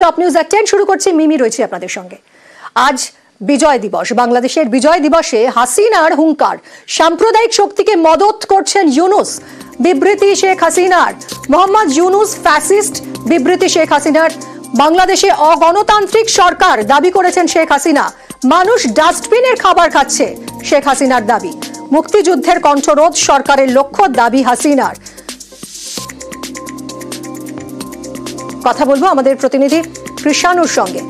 Top news এট 10 শুরু করছি। মিমি রয়েছে আপনাদের সঙ্গে। আজ বিজয় দিবস, বাংলাদেশের বিজয় দিবসে হাসিনার হুঙ্কার, সাম্প্রদায়িক শক্তিকে মদত করছেন ইউনূস। বিবৃতি শেখ হাসিনার, মোহাম্মদ ইউনূস ফ্যাসিস্ট। বিবৃতি শেখ হাসিনার, বাংলাদেশে অগণতান্ত্রিক সরকার দাবি করেছেন শেখ হাসিনা। মানুষ ডাস্টবিনের খাবার খাচ্ছে, শেখ হাসিনার দাবি। মুক্তিযুদ্ধের কণ্ঠরোধ সরকারের লক্ষ্য, দাবি হাসিনার। কথা বলবো আমাদের প্রতিনিধি কৃষাণুর সঙ্গে।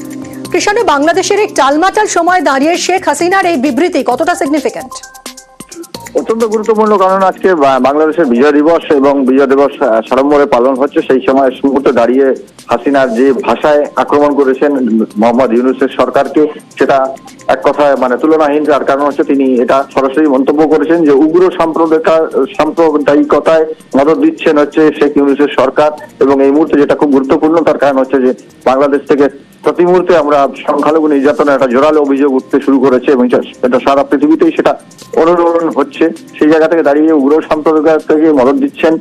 কৃষাণু, বাংলাদেশের এই টালমাটাল সময় দাঁড়িয়ে শেখ হাসিনার এই বিবৃতি কতটা সিগনিফিক্যান্ট? অত্যন্ত গুরুত্বপূর্ণ, কারণ আজকে বাংলাদেশের বিজয় দিবস এবং বিজয় দিবস সাড়ম্বরে পালন হচ্ছে। সেই সময় মুহূর্তে দাঁড়িয়ে হাসিনার যে ভাষায় আক্রমণ করেছেন মোহাম্মদ ইউনূসের সরকারকে, সেটা এক কথায় তুলনাহীন। যার কারণ হচ্ছে তিনি এটা সরাসরি মন্তব্য করেছেন যে উগ্র সাম্প্রদায়িকতায় মদত দিচ্ছেন হচ্ছে শেখ ইউনূসের সরকার। এবং এই মুহূর্তে যেটা খুব গুরুত্বপূর্ণ, তার কারণ হচ্ছে যে বাংলাদেশ থেকে প্রতি মুহূর্তে আমরা সংখ্যালঘু নির্যাতনের একটা জোরালো অভিযোগ উঠতে শুরু করেছে এবং এটা সারা পৃথিবীতেই সেটা অনুরোধ হচ্ছে। সেই জায়গা থেকে দাঁড়িয়ে উগ্র সাম্প্রদায়িকতাকে মদত দিচ্ছেন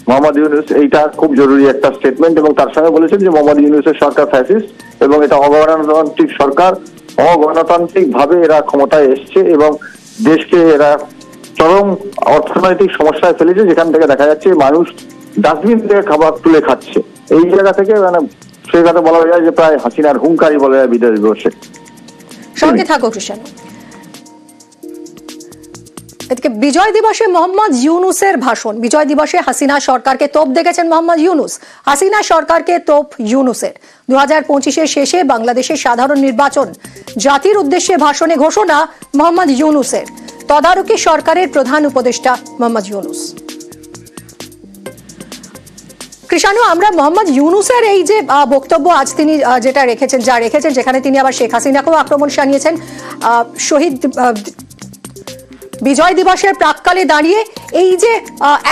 মোহাম্মদ ইউনূস, এইটা খুব জরুরি একটা স্টেটমেন্ট। এবং তার সঙ্গে বলেছেন যে মোহাম্মদ ইউনূসের সরকার ফ্যাসিস্ট এবং এটা অগণতান্ত্রিক সরকার, অগণতান্ত্রিক ভাবে এরা ক্ষমতায় এসছে এবং দেশকে এরা চরম অর্থনৈতিক সমস্যায় ফেলেছে, যেখান থেকে দেখা যাচ্ছে মানুষ ডাস্টবিন থেকে খাবার তুলে খাচ্ছে। এই জায়গা থেকে সেই কথা বলা যায় যে প্রায় হাসিনার হুঙ্কারই বলা যায় বিজয় দিবসে। সঙ্গে থাকো কৃষাণু। এদিকে বিজয় দিবসে মোহাম্মদ ইউনূসের ভাষণ। বিজয় দিবসে হাসিনা সরকারকে তোপ দেখেছেন মোহাম্মদ ইউনূস। হাসিনা সরকারকে তোপ ইউনূসের। 2025-এর শেষে বাংলাদেশের সাধারণ নির্বাচন, জাতির উদ্দেশ্যে ভাষণে ঘোষণা মোহাম্মদ ইউনূসের। তদারকি সরকারের প্রধান উপদেষ্টা মোহাম্মদ ইউনূস। কৃষাণু, আমরা মোহাম্মদ ইউনূসের এই যে বক্তব্য আজ তিনি যেটা রেখেছেন, যেখানে তিনি আবার শেখ হাসিনাকেও আক্রমণ শানিয়েছেন, শহীদ বিজয় দিবসের প্রাক্কালে দাঁড়িয়ে এই যে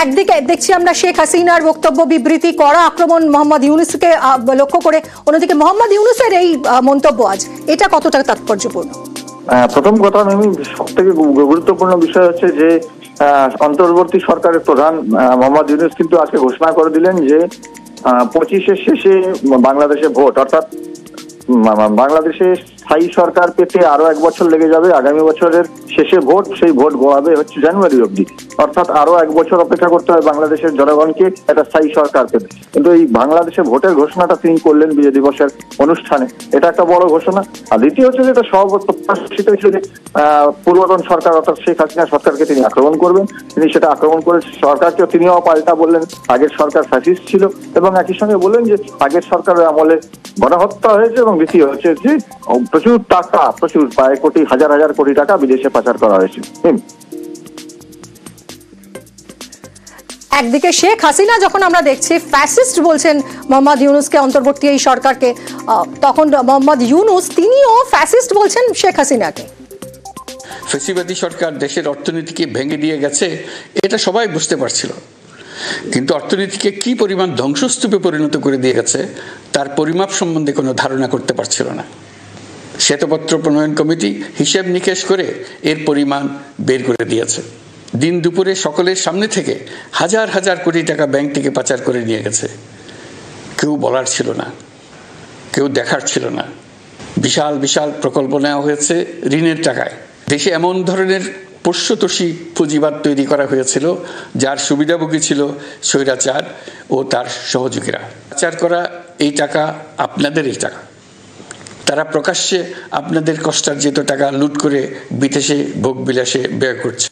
একদিকে দেখছি আমরা শেখ হাসিনার বক্তব্য, বিবৃতি, করা আক্রমণ মোহাম্মদ ইউনূসকে লক্ষ্য করে, অন্যদিকে মোহাম্মদ ইউনূসের এই মন্তব্য আজ, এটা কতটা তাৎপর্যপূর্ণ? প্রথম কথা, সব থেকে গুরুত্বপূর্ণ বিষয় হচ্ছে যে অন্তর্বর্তী সরকারের প্রধান মোহাম্মদ ইউনূস কিন্তু আজকে ঘোষণা করে দিলেন যে 25-এর শেষে বাংলাদেশে ভোট, অর্থাৎ বাংলাদেশে স্থায়ী সরকার পেতে আরো 1 বছর লেগে যাবে। আগামী বছরের শেষে ভোট, সেই ভোট গড়াবে হচ্ছে জানুয়ারি অবধি, অর্থাৎ আরো 1 বছর অপেক্ষা করতে হয় বাংলাদেশের জনগণকে একটা স্থায়ী সরকার পেতে। কিন্তু এই বাংলাদেশে ভোটের ঘোষণাটা তিনি করলেন বিজয় দিবসের অনুষ্ঠানে, এটা একটা বড় ঘোষণা। আর দ্বিতীয় হচ্ছে যে এটা প্রত্যাশিত ছিল যে পূর্বতন সরকার অর্থাৎ শেখ হাসিনা সরকারকে তিনি আক্রমণ করবেন। তিনি সেটা আক্রমণ করে সরকারকেও তিনিও পাল্টা বললেন আগের সরকার ফ্যাসিস্ট ছিল, এবং একই সঙ্গে বললেন যে আগের সরকারের আমলে গণহত্যা হয়েছে, এবং দ্বিতীয় হচ্ছে যে প্রচুর টাকা, প্রচুর প্রায় কোটি, হাজার হাজার কোটি টাকা বিদেশে পাচার করা হয়েছে। একদিকে শেখ হাসিনা যখন আমরা দেখছি ফ্যাসিস্ট বলছেন মোহাম্মদ ইউনূসকে, অন্তর্বর্তী এই সরকারকে, তখন মোহাম্মদ ইউনূস তিনিও ফ্যাসিস্ট বলছেন শেখ হাসিনাকে। ফ্যাসিবাদী সরকার দেশের অর্থনীতিকে ভেঙে দিয়ে গেছে, এটা সবাই বুঝতে পারছিল, কিন্তু অর্থনীতিকে কি পরিমাণ ধ্বংসস্তূপে পরিণত করে দিয়ে গেছে তার পরিমাপ সম্বন্ধে কোনো ধারণা করতে পারছিল না। শ্বেতপত্র প্রণয়ন কমিটি হিসেব নিকেশ করে এর পরিমাণ বের করে দিয়েছে। দিন দুপুরে সকলের সামনে থেকে হাজার হাজার কোটি টাকা ব্যাংক থেকে পাচার করে নিয়ে গেছে। কেউ বলার ছিল না, কেউ দেখার ছিল না। বিশাল বিশাল প্রকল্প নেওয়া হয়েছে ঋণের টাকায়। দেশে এমন ধরনের পোষ্যতোষী পুঁজিবাদ তৈরি করা হয়েছিল যার সুবিধাভোগী ছিল স্বৈরাচার ও তার সহযোগীরা। পাচার করা এই টাকা আপনাদের, এই টাকা তারা প্রকাশ্যে আপনাদের কষ্টার্জিত টাকা লুট করে বিদেশে ভোগবিলাসে ব্যয় করছে।